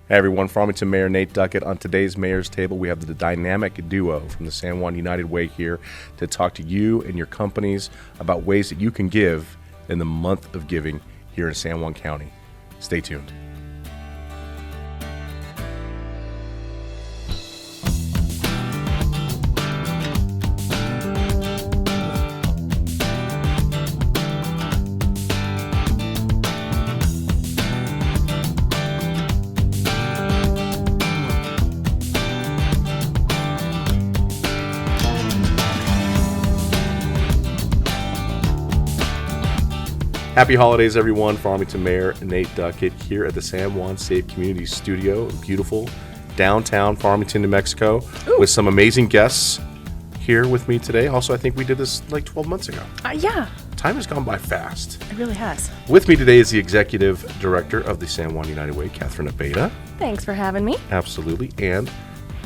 Hey everyone, Farmington Mayor Nate Duckett. On today's Mayor's Table, we have the dynamic duo from the San Juan United Way here to talk to you and your companies about ways that you can give in the month of giving here in San Juan County. Stay tuned. Happy holidays, everyone. Farmington Mayor Nate Duckett here at the San Juan Save Community Studio, beautiful downtown Farmington, New Mexico, with some amazing guests here with me today. Also, I think we did this like 12 months ago. Yeah. Time has gone by fast. It really has. With me today is the Executive Director of the San Juan United Way, Catherine Abeda. Thanks for having me. Absolutely. And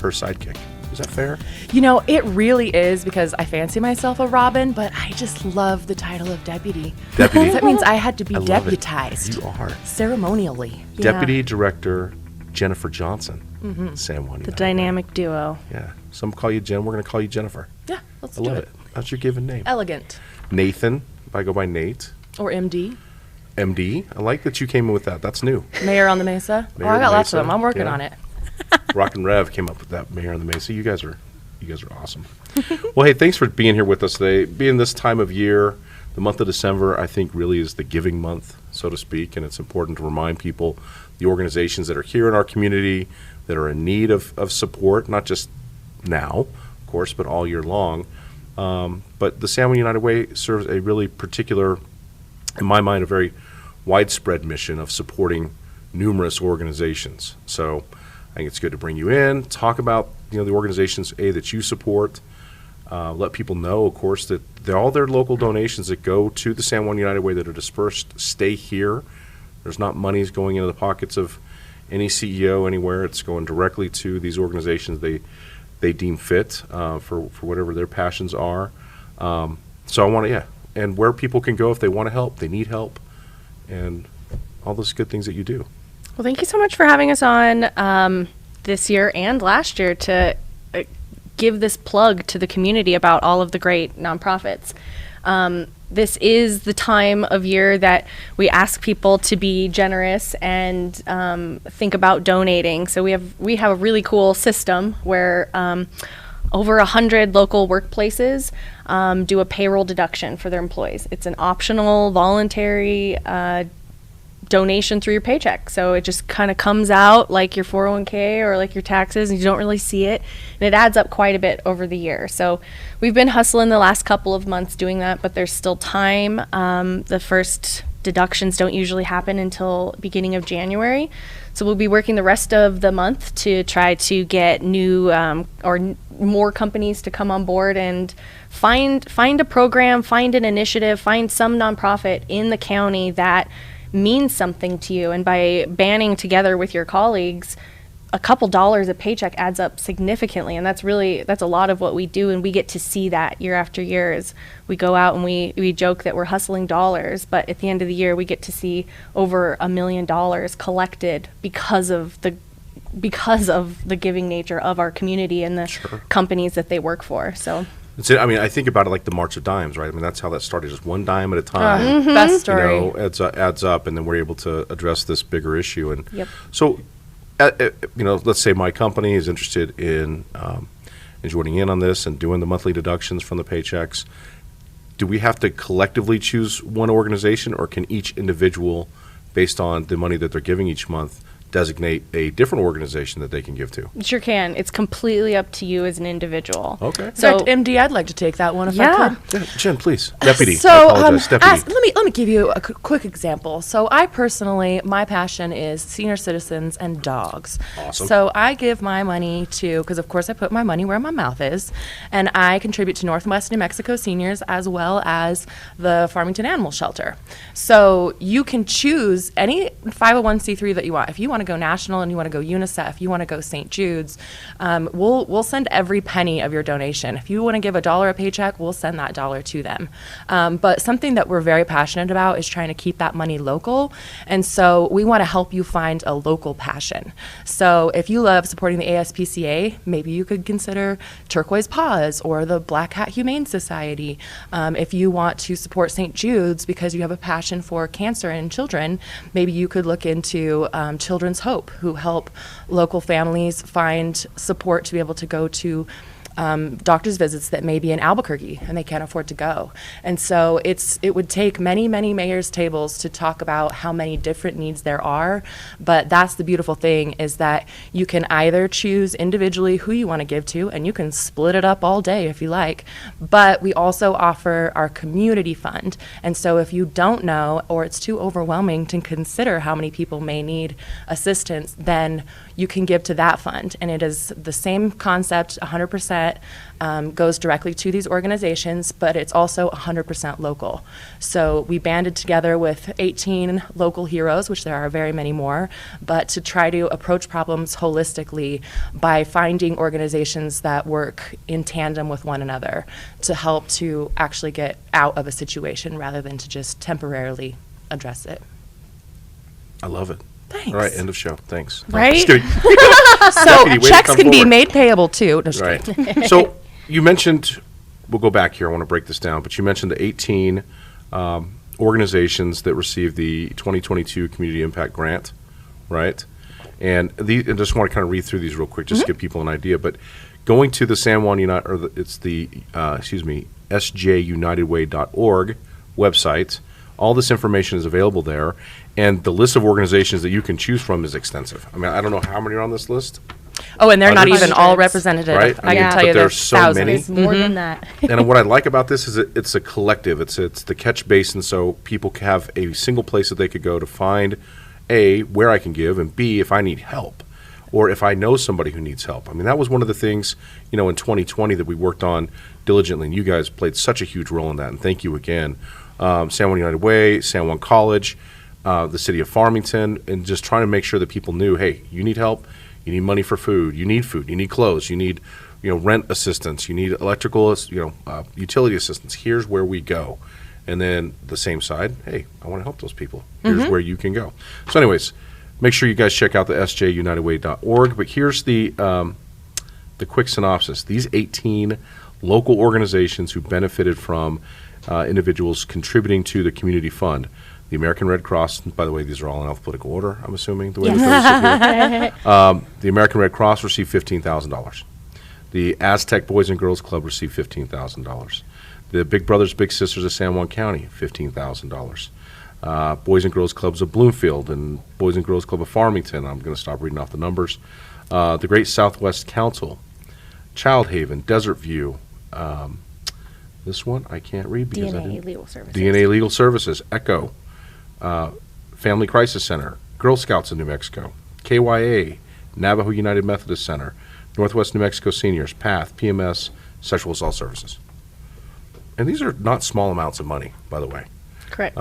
her sidekick. Is that fair? You know, it really is, because I fancy myself a Robin, but I just love the title of deputy. Deputy. That means I had to be I love deputized. You are. Ceremonially. Deputy Director Jennifer Johnson, San Juan United The dynamic duo. Yeah. Some call you Jen. We're going to call you Jennifer. Yeah, let's I do love it. it. That's your given name. Elegant. Nathan. I go by Nate. Or MD. MD. I like that you came in with that. That's new. Mayor on the Mesa. Mayor I on got the lots of Mesa. them. I'm working Yeah. on it. Rock and Rev came up with that, Mayor on the Mesa. You guys are awesome. Well, hey, thanks for being here with us today. Being this time of year, the month of December, I think really is the giving month, so to speak, and it's important to remind people the organizations that are here in our community that are in need of support, not just now, of course, but all year long. But the San Juan United Way serves a really particular, in my mind, a very widespread mission of supporting numerous organizations. So I think it's good to bring you in, talk about the organizations that you support, let people know, of course, that all their local donations that go to the San Juan United Way that are dispersed stay here. There's not monies going into the pockets of any CEO anywhere. It's going directly to these organizations they deem fit for whatever their passions are. So I want to, and where people can go if they want to help, they need help, and all those good things that you do. Well, thank you so much for having us on this year and last year to give this plug to the community about all of the great nonprofits. This is the time of year that we ask people to be generous and think about donating. So we have a really cool system where over 100 local workplaces do a payroll deduction for their employees. It's an optional, voluntary donation through your paycheck. So it just kind of comes out like your 401k or like your taxes, and you don't really see it. And it adds up quite a bit over the year. So we've been hustling the last couple of months doing that, but there's still time. The first deductions don't usually happen until beginning of January. So we'll be working the rest of the month to try to get new more companies to come on board and find a program, find an initiative, find some nonprofit in the county that means something to you. And by banding together with your colleagues, a couple dollars a paycheck adds up significantly, and that's a lot of what we do, and we get to see that year after year. As we go out and we joke that we're hustling dollars, but at the end of the year we get to see over $1 million collected because of the giving nature of our community and the companies that they work for. So I think about it like the March of Dimes, right? I mean, that's how that started, just one dime at a time. Best story. Adds up, and then we're able to address this bigger issue. And Yep. so, let's say my company is interested in joining in on this and doing the monthly deductions from the paychecks. Do we have to collectively choose one organization, or can each individual, based on the money that they're giving each month, designate a different organization that they can give to? sure can. It's completely up to you as an individual. Okay. In So fact, MD, I'd like to take that one if I Yeah. could. Yeah, Jen, please. Deputy. So, I apologize. Deputy. let me give you a quick example. So, I personally, my passion is senior citizens and dogs. Awesome. So, I give my money to, because of course I put my money where my mouth is, and I contribute to Northwest New Mexico Seniors as well as the Farmington Animal Shelter. So, you can choose any 501c3 that you want. If you want to go national and you want to go UNICEF, you want to go St. Jude's, we'll send every penny of your donation. If you want to give $1 a paycheck, we'll send that dollar to them. But something that we're very passionate about is trying to keep that money local. And so we want to help you find a local passion. So if you love supporting the ASPCA, maybe you could consider Turquoise Paws or the Black Hat Humane Society. If you want to support St. Jude's because you have a passion for cancer in children, maybe you could look into Children's Hope, who help local families find support to be able to go to doctor's visits that may be in Albuquerque and they can't afford to go. And so it would take many, many mayors' tables to talk about how many different needs there are. But that's the beautiful thing, is that you can either choose individually who you want to give to, and you can split it up all day if you like. But we also offer our community fund. And so if you don't know, or it's too overwhelming to consider how many people may need assistance, then you can give to that fund. And it is the same concept, 100%. Goes directly to these organizations, but it's also 100% local. So we banded together with 18 local heroes, which there are very many more, but to try to approach problems holistically by finding organizations that work in tandem with one another to help to actually get out of a situation rather than to just temporarily address it. I love it. Thanks. All right, end of show. Thanks. Right? Just kidding. So Deputy, way to checks come can be forward. made payable too. No, just Right. kidding. So you mentioned, we'll go back here, I want to break this down, but you mentioned the 18 organizations that received the 2022 Community Impact Grant, right? And I just want to kind of read through these real quick, just to give people an idea. But going to the San Juan United, or it's the, sjunitedway.org website, all this information is available there, and the list of organizations that you can choose from is extensive. I mean, I don't know how many are on this list. Oh, and they're not Hundreds. even all representative. Right? I Yeah. can tell But you there's there's so thousands. many. It's more than that. And what I like about this is it's a collective. It's the catch basin, so people can have a single place that they could go to find, A, where I can give, and B, if I need help, or if I know somebody who needs help. I mean, that was one of the things, in 2020 that we worked on diligently, and you guys played such a huge role in that, and thank you again. San Juan United Way, San Juan College, the city of Farmington, and just trying to make sure that people knew, hey, you need help, you need money for food, you need clothes, you need, rent assistance, you need electrical, utility assistance. Here's where we go. And then the same side, hey, I want to help those people. Here's where you can go. So anyways, make sure you guys check out the sjunitedway.org. But here's the quick synopsis. These 18 local organizations who benefited from individuals contributing to the community fund. The American Red Cross, by the way, these are all in alphabetical order, I'm assuming, the way they're here. The American Red Cross received $15,000. The Aztec Boys and Girls Club received $15,000. The Big Brothers Big Sisters of San Juan County, $15,000. Boys and Girls Clubs of Bloomfield and Boys and Girls Club of Farmington, I'm going to stop reading off the numbers. The Great Southwest Council, Child Haven, Desert View, this one I can't read because I DNA didn't. Legal Services. DNA Legal Services, ECHO, Family Crisis Center, Girl Scouts of New Mexico, KYA, Navajo United Methodist Center, Northwest New Mexico Seniors, PATH, PMS, Sexual Assault Services. And these are not small amounts of money, by the way. Correct.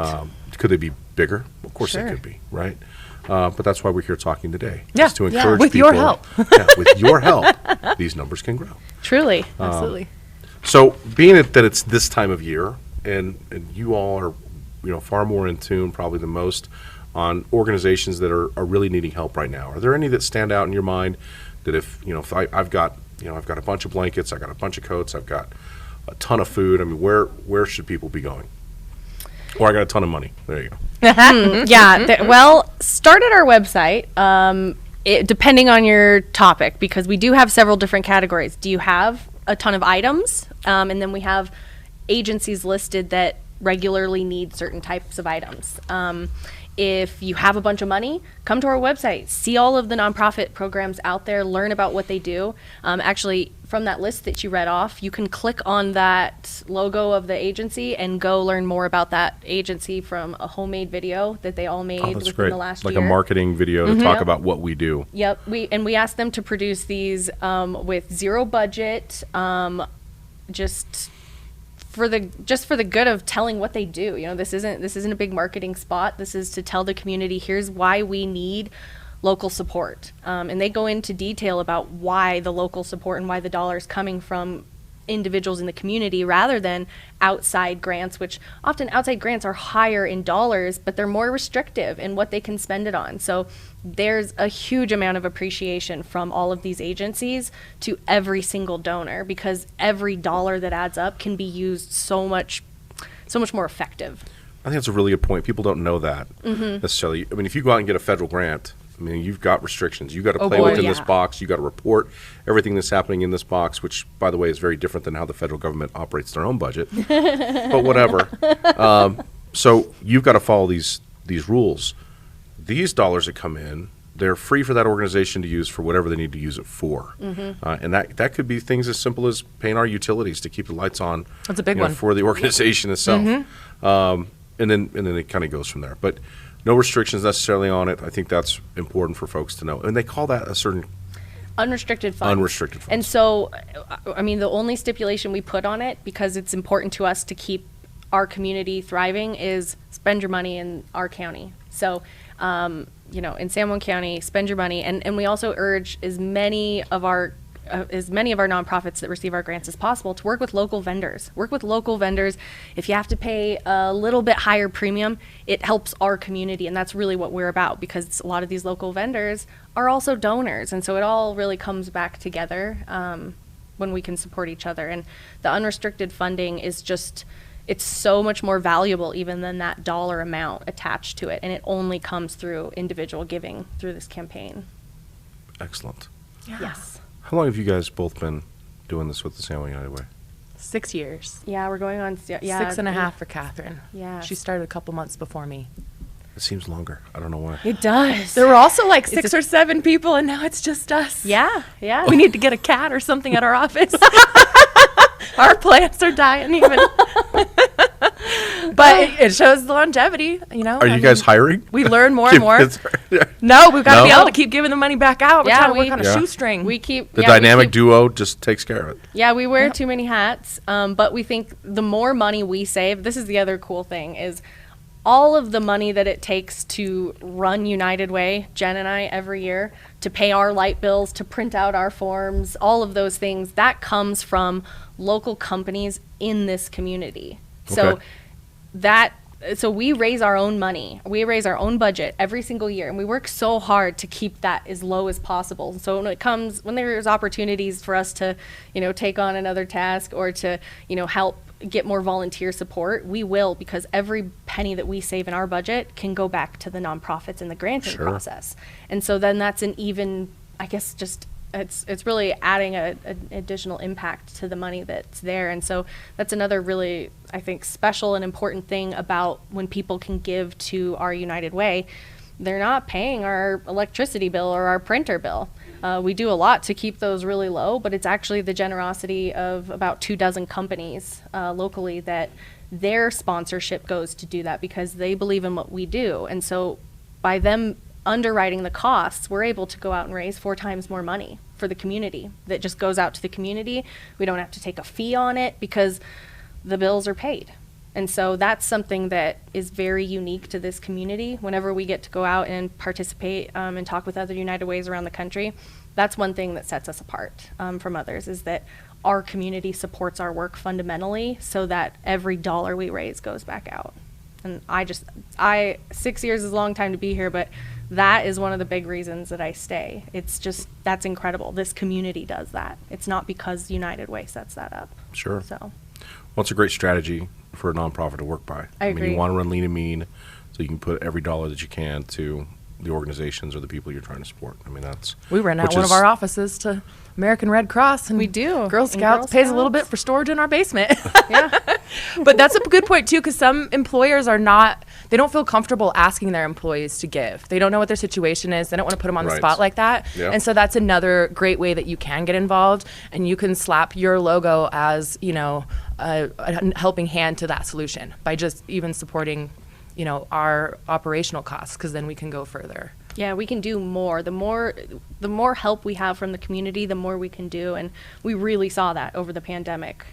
Could they be bigger? Of course Sure. they could be, right? But that's why we're here talking today. Yeah. is to Yeah. encourage With people. your help. Yeah, with your help, these numbers can grow. Truly. Absolutely. So, being that it's this time of year, and you all are, far more in tune, probably the most, on organizations that are really needing help right now. Are there any that stand out in your mind that if I've got a bunch of blankets, I've got a bunch of coats, I've got a ton of food. I mean, where should people be going? Or I got a ton of money. There you go. Start at our website. Depending on your topic, because we do have several different categories. Do you have a ton of items? And then we have agencies listed that regularly need certain types of items. If you have a bunch of money, come to our website, see all of the nonprofit programs out there, learn about what they do. Actually, from that list that you read off, you can click on that logo of the agency and go learn more about that agency from a homemade video that they all made Oh, that's within great. the last Like year. a marketing video to talk Yep. about what we do. Yep, we asked them to produce these with zero budget, just for the good of telling what they do. This isn't a big marketing spot. This is to tell the community, here's why we need local support. And they go into detail about why the local support and why the dollar is coming from individuals in the community rather than outside grants, which often outside grants are higher in dollars, but they're more restrictive in what they can spend it on. So there's a huge amount of appreciation from all of these agencies to every single donor, because every dollar that adds up can be used so much more effective. I think that's a really good point. People don't know that necessarily. I mean, if you go out and get a federal grant, I mean, you've got restrictions. You've got to play within this box. You've got to report everything that's happening in this box, which, by the way, is very different than how the federal government operates their own budget. But whatever. So you've got to follow these rules. These dollars that come in, they're free for that organization to use for whatever they need to use it for. And that could be things as simple as paying our utilities to keep the lights on. That's a big one. For the organization itself. And then it kind of goes from there. But no restrictions necessarily on it. I think that's important for folks to know. And they call that a certain unrestricted funds. Unrestricted funds. And so, I mean, the only stipulation we put on it, because it's important to us to keep our community thriving, is spend your money in our county. So, in San Juan County, spend your money. And we also urge as many of our nonprofits that receive our grants as possible to work with local vendors. Work with local vendors. If you have to pay a little bit higher premium, it helps our community, and that's really what we're about, because a lot of these local vendors are also donors, and so it all really comes back together when we can support each other. And the unrestricted funding is just, it's so much more valuable even than that dollar amount attached to it, and it only comes through individual giving through this campaign. Excellent. Yeah. Yes. How long have you guys both been doing this with the San Juan United Way? 6 years. Yeah, we're going on. Yeah, 6.5 for Catherine. Yeah. She started a couple months before me. It seems longer. I don't know why. It does. There were also like 6 or 7 people, and now it's just us. Yeah. We need to get a cat or something at our office. Our plants are dying even. But it shows the longevity, Are you guys hiring? We learn more and more. No, we've got to be able to keep giving the money back out. We're trying to work on a shoestring. We keep the dynamic duo just takes care of it. Yeah, we wear too many hats, but we think the more money we save, this is the other cool thing, is all of the money that it takes to run United Way, Jen and I, every year, to pay our light bills, to print out our forms, all of those things, that comes from local companies in this community. Okay. So we raise our own money. We raise our own budget every single year, and we work so hard to keep that as low as possible. So when there's opportunities for us to, take on another task or to, help get more volunteer support, we will, because every penny that we save in our budget can go back to the nonprofits in the granting process. And so then that's an even, I guess, just it's really adding an additional impact to the money that's there. And so that's another really, I think, special and important thing about when people can give to our United Way. They're not paying our electricity bill or our printer bill. We do a lot to keep those really low, but it's actually the generosity of about 24 companies locally that their sponsorship goes to do that, because they believe in what we do. And so by them underwriting the costs, we're able to go out and raise 4 times more money for the community. That just goes out to the community. We don't have to take a fee on it because the bills are paid. And so that's something that is very unique to this community. Whenever we get to go out and participate and talk with other United Ways around the country, that's one thing that sets us apart from others, is that our community supports our work fundamentally, so that every dollar we raise goes back out. And 6 years is a long time to be here, but that is one of the big reasons that I stay. It's just, that's incredible. This community does that. It's not because United Way sets that up. Sure. So, well, it's a great strategy for a nonprofit to work by. I agree. mean, you want to run lean and mean, so you can put every dollar that you can to the organizations or the people you're trying to support. I mean, we rent out one of our offices to American Red Cross, and we do. Girl Scouts pays a little bit for storage in our basement. Yeah. But that's a good point too, because some employers they don't feel comfortable asking their employees to give. They don't know what their situation is. They don't want to put them on the spot like that. Yeah. And so that's another great way that you can get involved, and you can slap your logo as, a helping hand to that solution by just even supporting, our operational costs, because then we can go further. Yeah, we can do more. The more help we have from the community, the more we can do. And we really saw that over the pandemic.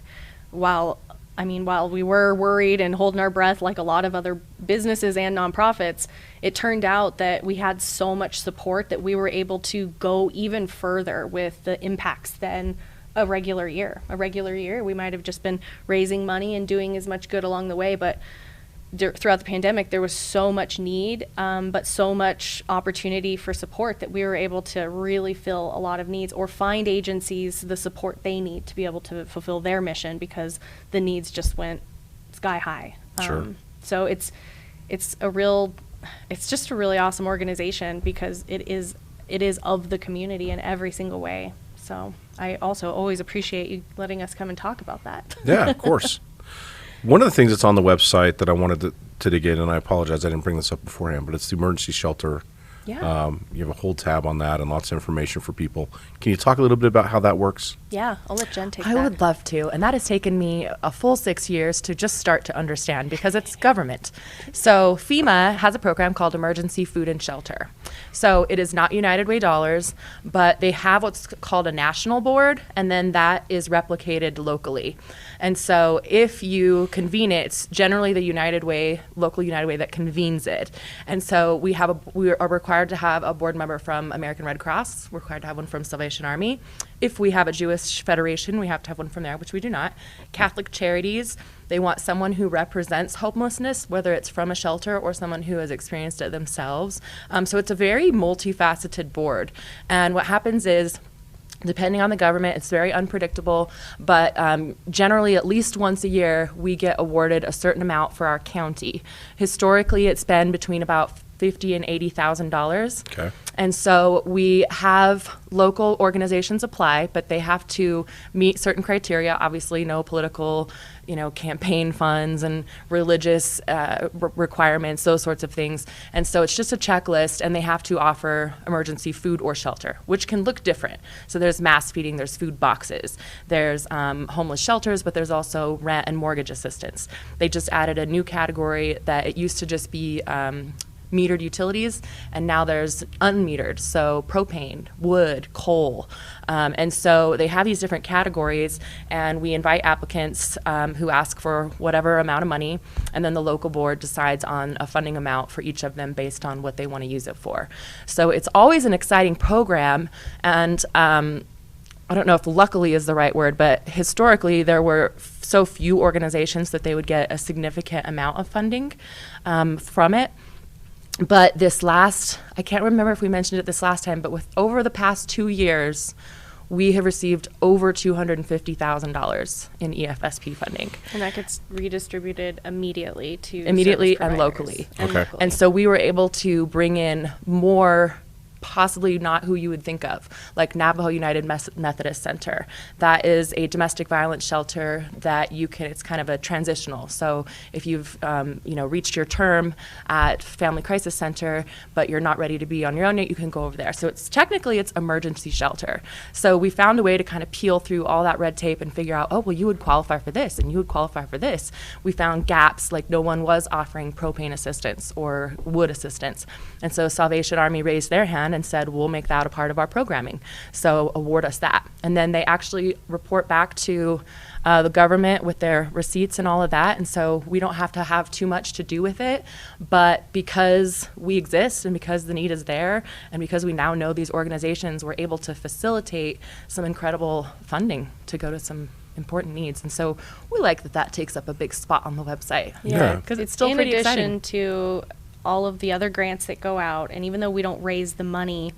While I mean, while we were worried and holding our breath like a lot of other businesses and nonprofits, it turned out that we had so much support that we were able to go even further with the impacts than a regular year. A regular year, we might have just been raising money and doing as much good along the way, but throughout the pandemic, there was so much need, but so much opportunity for support that we were able to really fill a lot of needs or find agencies the support they need to be able to fulfill their mission because the needs just went sky high. Sure. So it's just a really awesome organization because it is of the community in every single way. So I also always appreciate you letting us come and talk about that. Yeah, of course. One of the things that's on the website that I wanted to dig in, and I apologize, I didn't bring this up beforehand, but it's the emergency shelter. Yeah. You have a whole tab on that and lots of information for people. Can you talk a little bit about how that works? Yeah, I'll let Jen take I that. would love to. And that has taken me a full 6 years to just start to understand because it's government. So FEMA has a program called Emergency Food and Shelter. So it is not United Way dollars, but they have what's called a national board, and then that is replicated locally. And so if you convene it, it's generally the United Way, local United Way that convenes it. And so we are required to have a board member from American Red Cross. We're required to have one from Salvation Army. If we have a Jewish Federation, we have to have one from there, which we do not. Catholic Charities, they want someone who represents homelessness, whether it's from a shelter or someone who has experienced it themselves. So it's a very multifaceted board. And what happens is, depending on the government, it's very unpredictable, but generally at least once a year, we get awarded a certain amount for our county. Historically, it's been between about $50,000 and $80,000. Okay. And so we have local organizations apply, but they have to meet certain criteria. Obviously, no political, campaign funds and religious requirements, those sorts of things. And so it's just a checklist, and they have to offer emergency food or shelter, which can look different. So there's mass feeding, there's food boxes, there's homeless shelters, but there's also rent and mortgage assistance. They just added a new category that it used to just be metered utilities, and now there's unmetered, so propane, wood, coal. And so they have these different categories, and we invite applicants who ask for whatever amount of money, and then the local board decides on a funding amount for each of them based on what they want to use it for. So it's always an exciting program, and I don't know if luckily is the right word, but historically there were so few organizations that they would get a significant amount of funding from it. But I can't remember if we mentioned it this last time, but over the past 2 years, we have received over $250,000 in EFSP funding. And that gets redistributed immediately to Immediately service and providers. locally. Okay. And so we were able to bring in more, possibly not who you would think of, like Navajo United Methodist Center. That is a domestic violence shelter that it's kind of a transitional. So if you've, reached your term at Family Crisis Center, but you're not ready to be on your own yet, you can go over there. So it's emergency shelter. So we found a way to kind of peel through all that red tape and figure out, you would qualify for this and you would qualify for this. We found gaps, like no one was offering propane assistance or wood assistance. And so Salvation Army raised their hand and said, we'll make that a part of our programming. So award us that. And then they actually report back to the government with their receipts and all of that. And so we don't have to have too much to do with it. But because we exist and because the need is there and because we now know these organizations, we're able to facilitate some incredible funding to go to some important needs. And so we like that takes up a big spot on the website. Yeah. Because it's still pretty exciting. In addition to all of the other grants that go out, and even though we don't raise the money,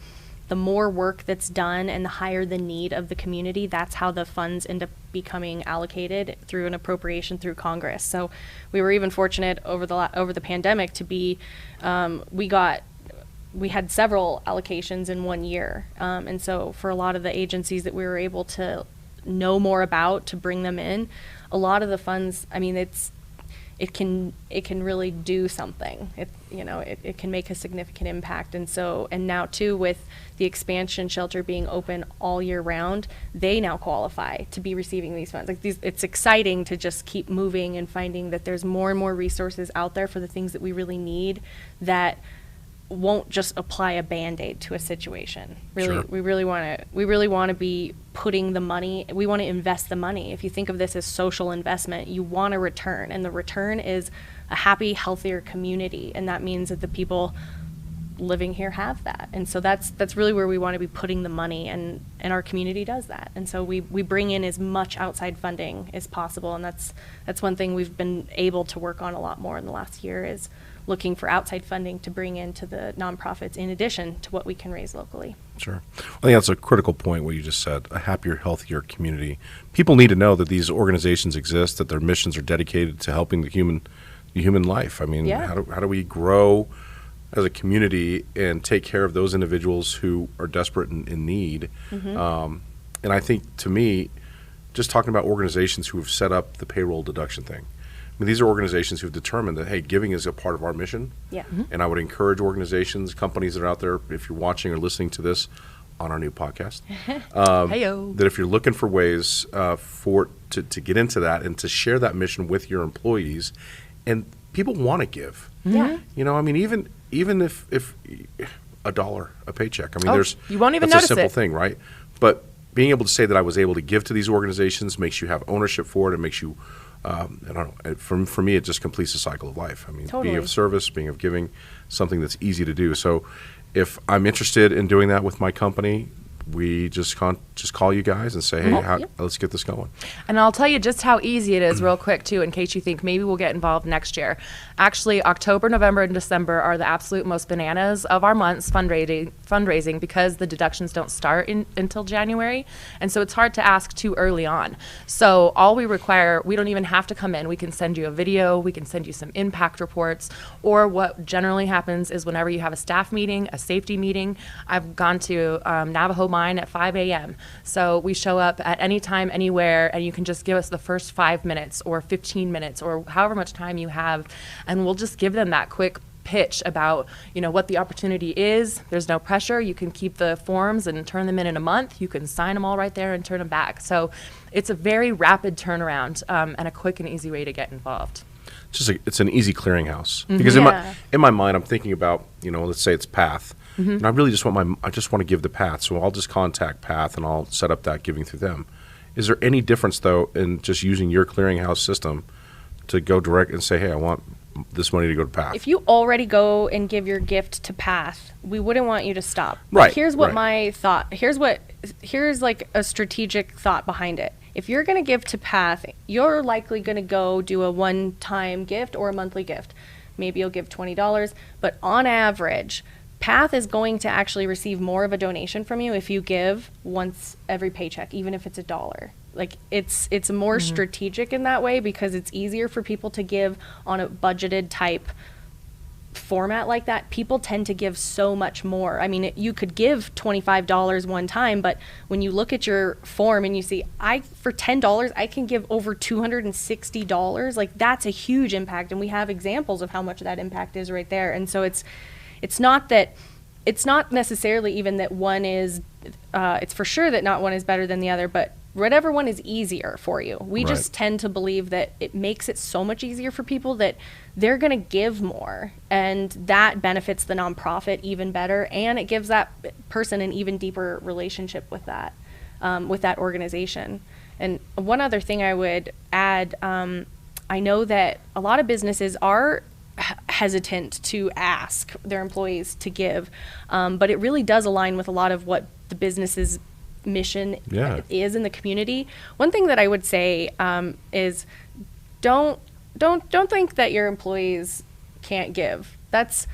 the more work that's done and the higher the need of the community, that's how the funds end up becoming allocated through an appropriation through Congress. So we were even fortunate over the pandemic to be, we had several allocations in 1 year. And so for a lot of the agencies that we were able to know more about, to bring them in, a lot of the funds, it can really do something. It can make a significant impact. And now too, with the expansion shelter being open all year round, they now qualify to be receiving these funds. It's exciting to just keep moving and finding that there's more and more resources out there for the things that we really need, that won't just apply a Band-Aid to a situation. Really, Sure. we really want to be putting the money, we want to invest the money. If you think of this as social investment, you want a return, and the return is a happy, healthier community, and that means that the people living here have that. And so that's really where we want to be putting the money, and our community does that. And so we bring in as much outside funding as possible, and that's one thing we've been able to work on a lot more in the last year, is looking for outside funding to bring into the nonprofits in addition to what we can raise locally. Sure. I think that's a critical point, what you just said, a happier, healthier community. People need to know that these organizations exist, that their missions are dedicated to helping the human life. I mean, Yeah. how do we grow as a community and take care of those individuals who are desperate and in need? And I think, to me, just talking about organizations who have set up the payroll deduction thing, I mean, these are organizations who have determined that, hey, giving is a part of our mission. Yeah. And I would encourage organizations, companies that are out there, if you're watching or listening to this on our new podcast, Heyo. that if you're looking for ways to get into that and to share that mission with your employees, and people want to give. Yeah. You know, I mean, even if $1 a paycheck, I mean, Oh, you won't even that's a notice simple it. thing, right? But being able to say that I was able to give to these organizations makes you have ownership for it. It makes you, I don't know, for me, it just completes the cycle of life. I mean, Totally. being of service, being of giving, something that's easy to do. So if I'm interested in doing that with my company, we just call you guys and say, hey, Yep. let's get this going. And I'll tell you just how easy it is real quick, too, in case you think maybe we'll get involved next year. Actually, October, November, and December are the absolute most bananas of our months fundraising because the deductions don't start until January. And so it's hard to ask too early on. So all we require, we don't even have to come in. We can send you a video. We can send you some impact reports. Or what generally happens is whenever you have a staff meeting, a safety meeting, I've gone to Navajo Mine at 5 a.m. So we show up at any time, anywhere, and you can just give us the first 5 minutes or 15 minutes or however much time you have, and we'll just give them that quick pitch about, what the opportunity is. There's no pressure. You can keep the forms and turn them in a month. You can sign them all right there and turn them back. So it's a very rapid turnaround and a quick and easy way to get involved. It's an easy clearinghouse. Mm-hmm. Because Yeah. in my mind, I'm thinking about, let's say it's PATH. Mm-hmm. And I really just want to give to PATH. So I'll just contact PATH and I'll set up that giving through them. Is there any difference, though, in just using your clearinghouse system to go direct and say, hey, I want this money to go to PATH? If you already go and give your gift to PATH, we wouldn't want you to stop. Right, But here's what right. my thought, here's like a strategic thought behind it. If you're going to give to PATH, you're likely going to go do a one-time gift or a monthly gift. Maybe you'll give $20, but on average, PATH is going to actually receive more of a donation from you if you give once every paycheck, even if it's $1. Like it's more strategic in that way because it's easier for people to give on a budgeted type format like that. People tend to give so much more. I mean, you could give $25 one time, but when you look at your form and you see, for $10, I can give over $260, like that's a huge impact. And we have examples of how much that impact is right there. And so it's not necessarily even that one is, it's for sure that not one is better than the other, but whatever one is easier for you. We Right. just tend to believe that it makes it so much easier for people that they're going to give more, and that benefits the nonprofit even better, and it gives that person an even deeper relationship with that organization. And one other thing I would add, I know that a lot of businesses are hesitant to ask their employees to give, but it really does align with a lot of what the business's mission Yeah. is in the community. One thing that I would say is don't think that your employees can't give. That's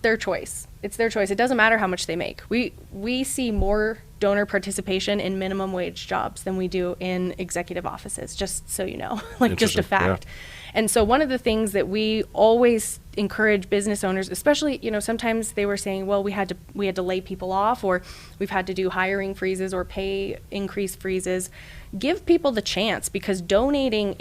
their choice. It's their choice. It doesn't matter how much they make. We see more donor participation in minimum wage jobs than we do in executive offices, just so you know, like just a Interesting, yeah. fact. And so one of the things that we always encourage business owners, especially, sometimes they were saying, well, we had to lay people off, or we've had to do hiring freezes or pay increase freezes. Give people the chance, because donating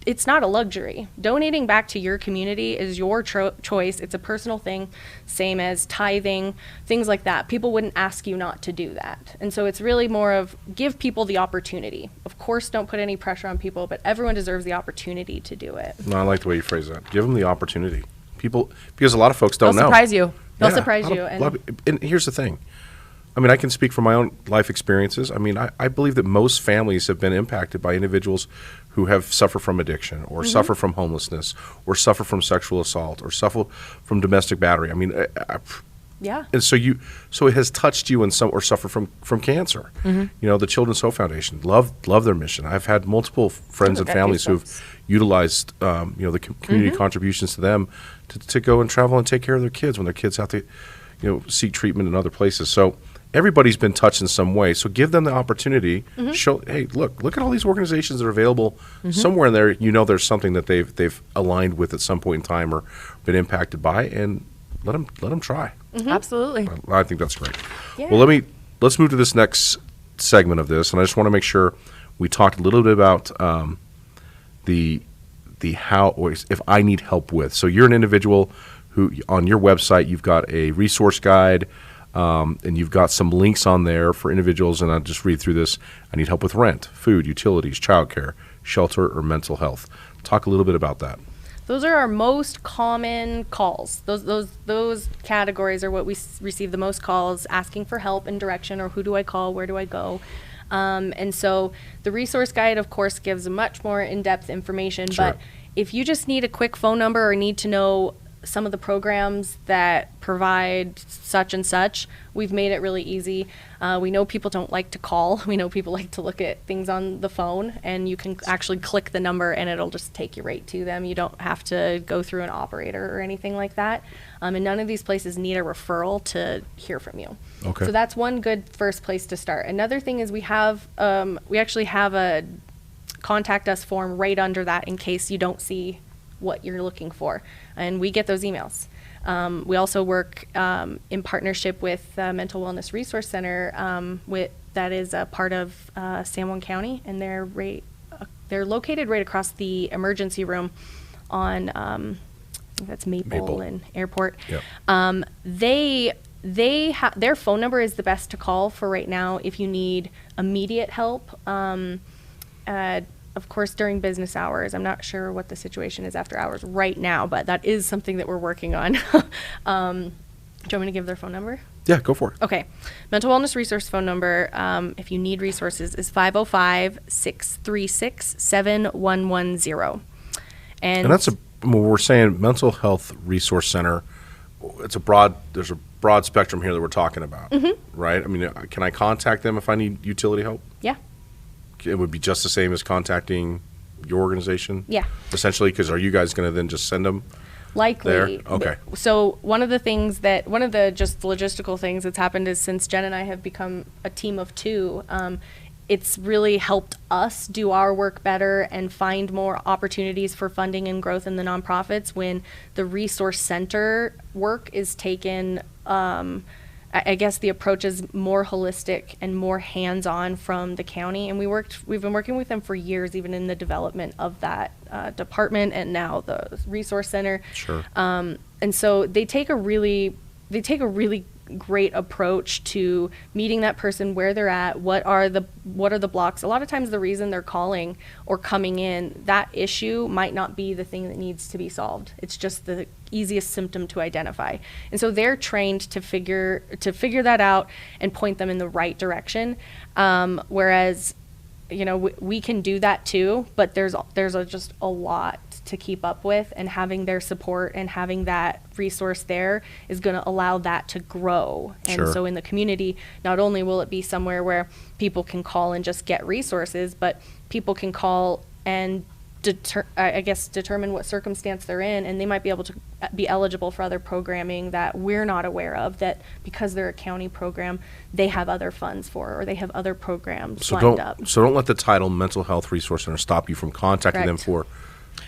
it's not a luxury. Donating back to your community is your choice. It's a personal thing, same as tithing, things like that. People wouldn't ask you not to do that. And so it's really more of give people the opportunity. Of course, don't put any pressure on people, but everyone deserves the opportunity to do it. No, I like the way you phrase that. Give them the opportunity. because a lot of folks don't They'll know. surprise you. They'll Yeah, surprise a lot you. of- and here's the thing. I mean, I can speak from my own life experiences. I mean, I believe that most families have been impacted by individuals who have suffered from addiction or suffer from homelessness or suffer from sexual assault or suffer from domestic battery. I mean, Yeah. and so it has touched you in some, or suffer from cancer. You know, the Children's Hope Foundation love their mission. I've had multiple friends and got families who've goosebumps. utilized you know, the community contributions to them to go and travel and take care of their kids when their kids have to, you know, seek treatment in other places. So everybody's been touched in some way. So give them the opportunity. Show, hey, look at all these organizations that are available somewhere in there. You know, there's something that they've aligned with at some point in time or been impacted by, and let them try. Absolutely. I think that's great. Yeah. Well, let's move to this next segment of this, and I just want to make sure we talked a little bit about the how, or if I need help with. So you're an individual who on your website you've got a resource guide, and you've got some links on there for individuals. And I'll just read through this. I need help with rent, food, utilities, childcare, shelter, or mental health. Talk a little bit about that. Those are our most common calls. Those categories are what we receive the most calls, asking for help and direction, or who do I call, where do I go? And so the resource guide, of course, gives much more in-depth information. Sure. But if you just need a quick phone number or need to know some of the programs that provide such and such, we've made it really easy. We know people don't like to call. We know people like to look at things on the phone, and you can actually click the number and it'll just take you right to them. You don't have to go through an operator or anything like that. And none of these places need a referral to hear from you. Okay. So that's one good first place to start. Another thing is we actually have a contact us form right under that in case you don't see what you're looking for, and we get those emails. We also work in partnership with Mental Wellness Resource Center, that is a part of San Juan County, and they're located right across the emergency room on I think that's Maple and Airport. Yep. Their phone number is the best to call for right now if you need immediate help. Of course, during business hours. I'm not sure what the situation is after hours right now, but that is something that we're working on. Do you want me to give their phone number? Yeah, go for it. Okay. Mental Wellness Resource phone number, if you need resources, is 505-636-7110. And And when we're saying Mental Health Resource Center, there's a broad spectrum here that we're talking about, right? I mean, can I contact them if I need utility help? yeah. It would be just the same as contacting your organization? Yeah. Essentially, because are you guys going to then just send them? Likely. There? Okay. So one of the just logistical things that's happened is since Jen and I have become a team of two, it's really helped us do our work better and find more opportunities for funding and growth in the nonprofits when the resource center work is taken. I guess the approach is more holistic and more hands-on from the county, and we've been working with them for years, even in the development of that department and now the resource center. Sure. And so they take a really great approach to meeting that person where they're at. What are the blocks? A lot of times the reason they're calling or coming in, that issue might not be the thing that needs to be solved. It's just the easiest symptom to identify. And so they're trained to figure that out and point them in the right direction. Whereas, you know, we can do that too, but there's just a lot to keep up with, and having their support and having that resource there is going to allow that to grow. And Sure. so in the community, not only will it be somewhere where people can call and just get resources, but people can call and determine what circumstance they're in, and they might be able to be eligible for other programming that we're not aware of, that because they're a county program, they have other funds for, or they have other programs lined up. So don't let the title Mental Health Resource Center stop you from contacting them Correct. for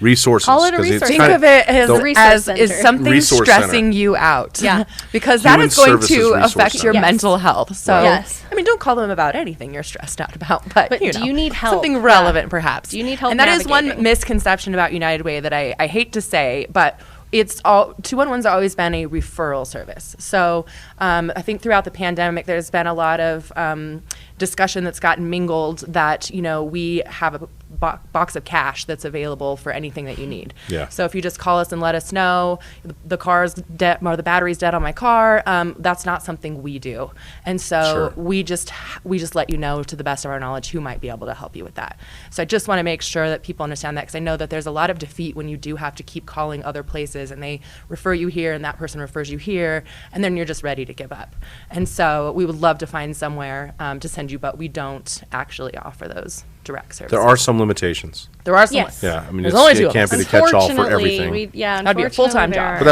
resources. Call it a 'cause it's resource Think kinda- of it don't- Resource as center. something Resource stressing center. you out. Yeah. Because that Human is going Services to Resource affect your Center. Yes. mental health. So, Yes. I mean, don't call them about anything you're stressed out about, but But you do know, you need help? something Yeah. relevant perhaps. Do you need help And that is one navigating? misconception about United Way that I hate to say, but it's all 211's always been a referral service. So I think throughout the pandemic, there's been a lot of discussion that's gotten mingled that, you know, we have box of cash that's available for anything that you need. Yeah. So if you just call us and let us know the car's dead or the battery's dead on my car, that's not something we do. And so Sure. we just let you know to the best of our knowledge who might be able to help you with that. So I just want to make sure that people understand that, because I know that there's a lot of defeat when you do have to keep calling other places and they refer you here and that person refers you here, and then you're just ready to give up. And so we would love to find somewhere to send you, but we don't actually offer those direct services. There are some limitations. There are some. Yes. Yeah, I mean, There's only two it of can't us. be the catch-all for Unfortunately, everything. That'd be a full-time unfortunately, job. But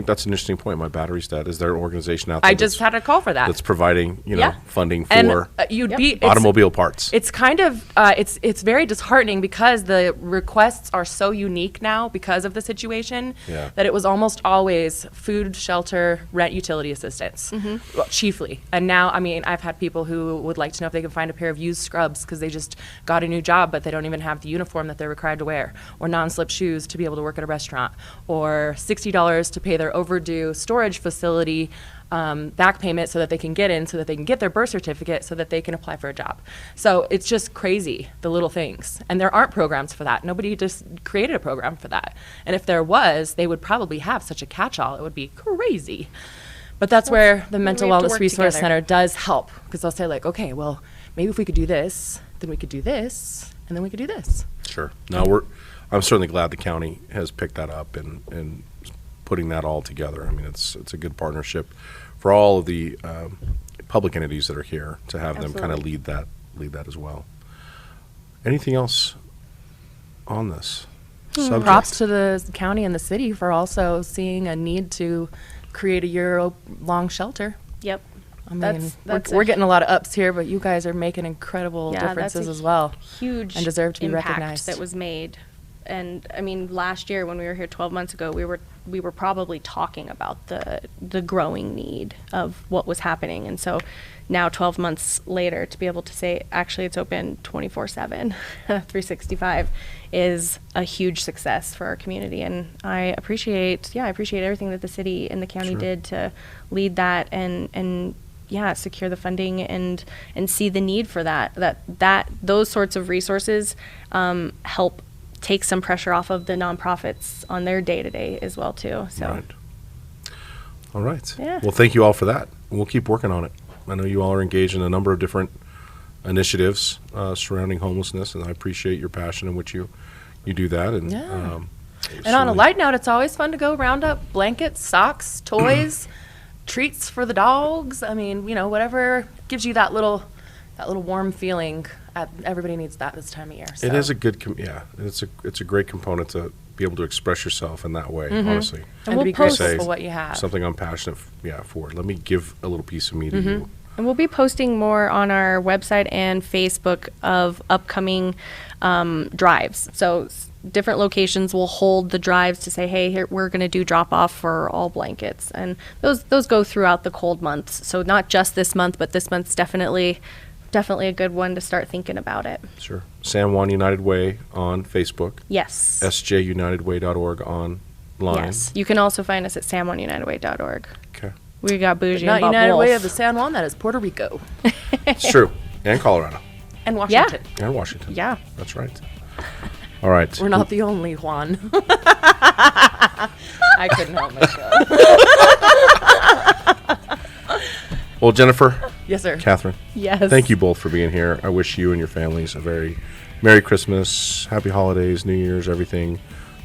that's an interesting point. My battery's dead. Is there an organization out there I just had a call for that. that's providing, Yeah. funding And for you'd be it's- automobile parts? It's kind of it's very disheartening because the requests are so unique now because of the situation Yeah. that it was almost always food, shelter, rent, utility assistance, well, chiefly. And now, I mean, I've had people who would like to know if they can find a pair of used scrubs because they just got a new job, but they don't even have the uniform that they're required to wear, or non-slip shoes to be able to work at a restaurant, or $60 to pay their overdue storage facility back payment so that they can get in, so that they can get their birth certificate, so that they can apply for a job. So it's just crazy, the little things. And there aren't programs for that. Nobody just created a program for that. And if there was, they would probably have such a catch-all. It would be crazy. But that's where the Mental we have to Wellness work Resource together. Center does help, because they'll say, like, okay, well, maybe if we could do this, then we could do this, and then we could do this. Sure. No, I'm certainly glad the county has picked that up and putting that all together. I mean, it's a good partnership for all of the public entities that are here to have them kind of Absolutely. lead that as well. Anything else on this subject? Props to the county and the city for also seeing a need to create a year-long shelter. Yep. I mean, That's we're a getting a lot of ups here, but you guys are making incredible Yeah, that's differences a as well. huge And deserve to be impact recognized. that was made. And I mean, last year when we were here 12 months ago, we were probably talking about the growing need of what was happening. And so now 12 months later, to be able to say actually it's open 24/7, 365 is a huge success for our community. And I appreciate everything that the city and the county Sure. did to lead that and secure the funding and see the need for that those sorts of resources help take some pressure off of the nonprofits on their day-to-day as well too. So Right. All right. Yeah. Well, thank you all for that. We'll keep working on it. I know you all are engaged in a number of different initiatives surrounding homelessness, and I appreciate your passion in which you do that. And Yeah. And on a certainly- light note, it's always fun to go round up blankets, socks, toys, treats for the dogs. I mean, whatever gives you that little warm feeling. Everybody needs that this time of year. So. It is a good, it's a great component to be able to express yourself in that way, honestly. and we'll to be post- grateful Say for what you have. something I'm passionate, for. Let me give a little piece of me to you. And we'll be posting more on our website and Facebook of upcoming drives. So different locations will hold the drives to say, hey, here, we're going to do drop off for all blankets. And those go throughout the cold months. So not just this month, but this month's definitely a good one to start thinking about it. Sure. San Juan United Way on Facebook, Yes. sjunitedway.org online. Yes. You can also find us at sanjuanunitedway.org. Okay. We got But bougie not and Bob United Wolf. Way of the San Juan, that is Puerto Rico It's true. And Colorado. and Washington. And Washington. Yeah. That's right. All right. We're not the only Juan. I couldn't help myself. Well, Jennifer, Yes, sir. Catherine, Yes. thank you both for being here. I wish you and your families a very Merry Christmas, Happy Holidays, New Year's, everything.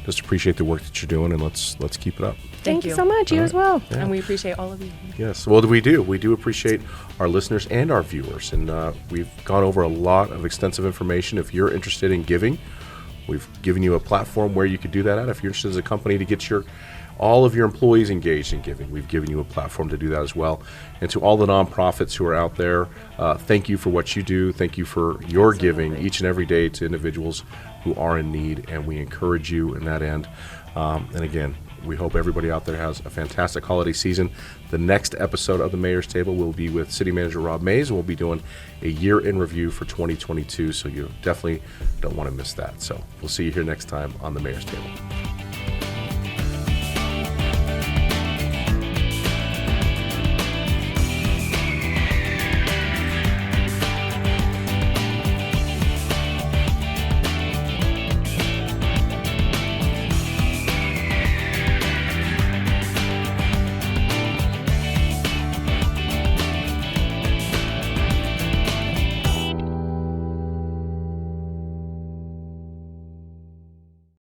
Just appreciate the work that you're doing, and let's keep it up. Thank you so much. You All as right. well. Yeah. And we appreciate all of you. Yes. Well, we do. We do appreciate our listeners and our viewers, and we've gone over a lot of extensive information. If you're interested in giving, we've given you a platform where you could do that at. If you're interested as a company to get all of your employees engaged in giving, we've given you a platform to do that as well. And to all the nonprofits who are out there, thank you for what you do. Thank you for your giving each and every day to individuals who are in need, and we encourage you in that end. And again, we hope everybody out there has a fantastic holiday season. The next episode of the Mayor's Table will be with City Manager Rob Mays, and we'll be doing a year in review for 2022, so you definitely don't want to miss that. So we'll see you here next time on the Mayor's Table.